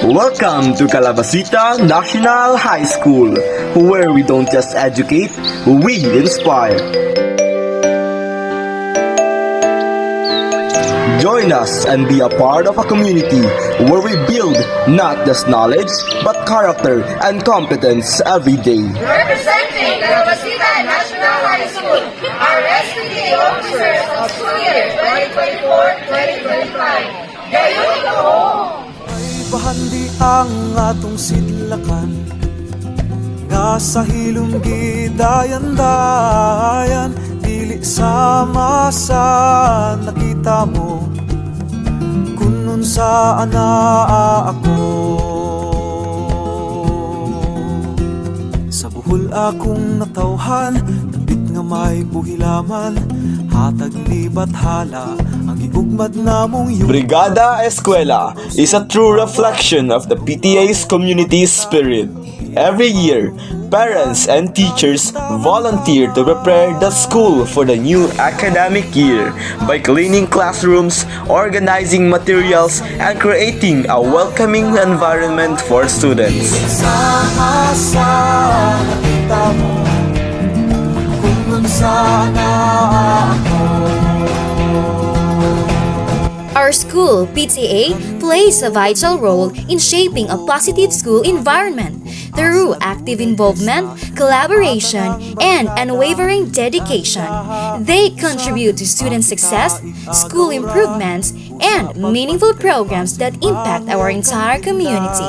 Welcome to Calabasita National High School, where we don't just educate, we inspire. Join us and be a part of a community where we build not just knowledge, but character and competence every day. Representing Calabasita National High School, our SPTA officers of school year 2024-2025. Gayon ko! Ay bahandi ang atong sidlakan, nga sa hilom gidayan-dayan, dili sama sa nakita mo, kunun sa ana ako. Sa buhol akong natawhan, tapit nga may buhilaman, hatag ni bathala ang giugmad namong yun. Brigada Escuela is a true reflection of the PTA's community spirit. Every year, parents and teachers volunteer to prepare the school for the new academic year by cleaning classrooms, organizing materials, and creating a welcoming environment for students. Sama sa nakita mo, kung sana ako. Our school, PTA, plays a vital role in shaping a positive school environment through active involvement, collaboration, and unwavering dedication. They contribute to student success, school improvements, and meaningful programs that impact our entire community.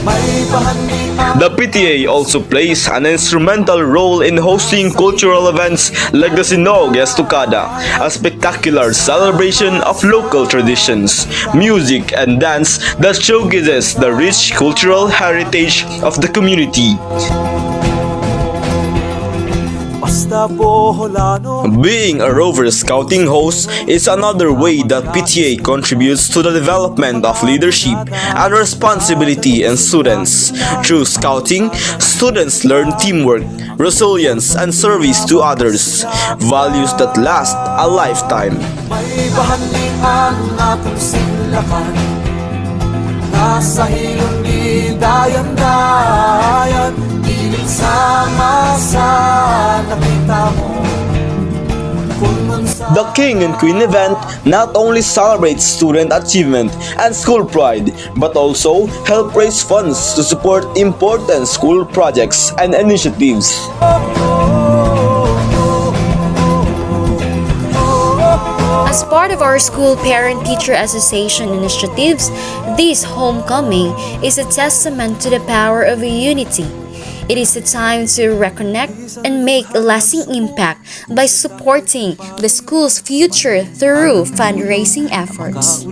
May bahandi ang The PTA also plays an instrumental role in hosting cultural events like the Sinog Estocada, a spectacular celebration of local traditions, music, and dance that showcases the rich cultural heritage of the community. basta boholano. Being a Rover Scouting host is another way that PTA contributes to the development of leadership and responsibility in students. Through Scouting, students learn teamwork, resilience, and service to others, values that last a lifetime. May bahandi ang atong sidlakan, nasa hilong gidayan-dayan, ilig sama sa nakita mo. The King and Queen event not only celebrates student achievement and school pride, but also help raise funds to support important school projects and initiatives. As part of our school parent-teacher association initiatives, this homecoming is a testament to the power of unity. It is a time to reconnect and make a lasting impact by supporting the school's future through fundraising efforts.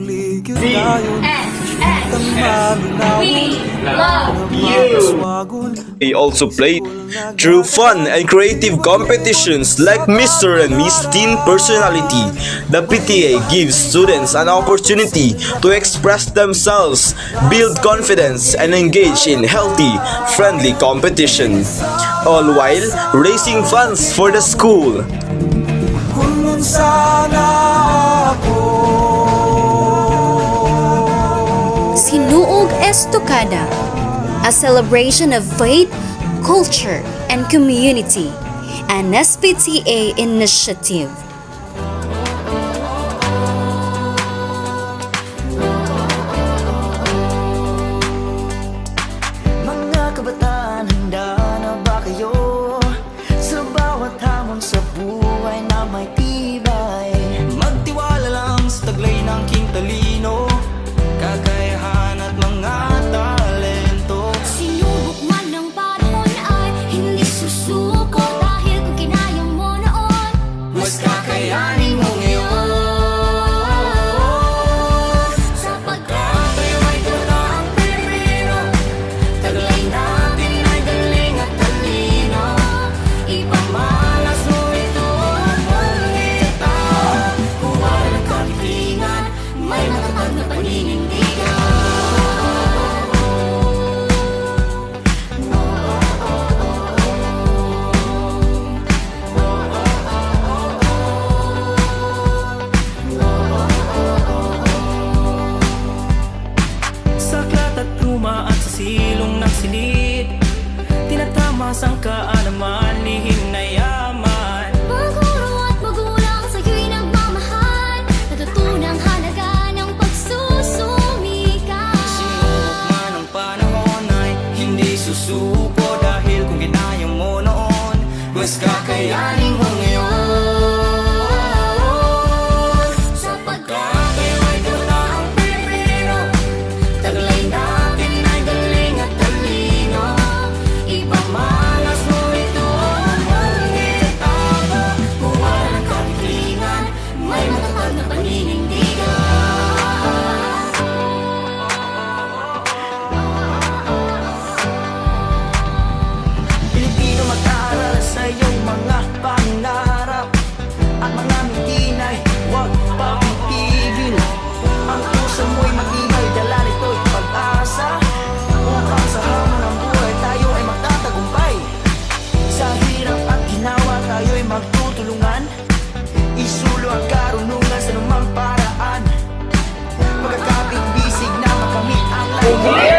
They also play through fun and creative competitions like Mr. and Miss Teen Personality. The PTA gives students an opportunity to express themselves, build confidence, and engage in healthy, friendly competition, all while raising funds for the school. Kung sana ako. Sinuog Estocada, a celebration of faith, culture, and community, an SPTA initiative. Mga kabataan, handa na ba kayo? Sa bawat hamon sa buhay na may tibay, magtiwala lang sa taglay ng King Talino, kakayahan at mga talento. Sinubok man ng panahon ay hindi susuko, dahil kung kinaya mo noon, Mas kakayanin mo ngayon, sapagkat tayo ay totoong Pilipino. Taglay natin ay galing at talino, ipamalas mo ito ang mga tao. Kung walang kapitingan, may matatag na paninindigan. Sa silong ng silid. Tinatamas ang kaalaman, lihim na yaman. Mga guro at magulang sa'yo'y nagmamahal, natutunang halaga ng pagsusumikap. Sinubok man ang panahon ay hindi susuko, dahil kung ginaya mo noon, mas kakayanin mo ngayon. Sapagkat kayo ay totoong Pilipino, taglay natin ay galing at talino. Ipamalas mo ito ang maliit at tago, kung walang kapitingan, may matatag na paninindigan. Pilipino, mag-aaral sa iyong mga pangarap, at mga mitinay, huwag papitigil. Ang puso mo'y magigay, dala nito'y pag-asa, upang sa hamon ng buhay tayo ay magtatagumpay. Sa hirap at ginawa tayo'y magtutulungan, isulo ang karunungan sa lumang paraan, magkakapit bisig na makamit ang lahat.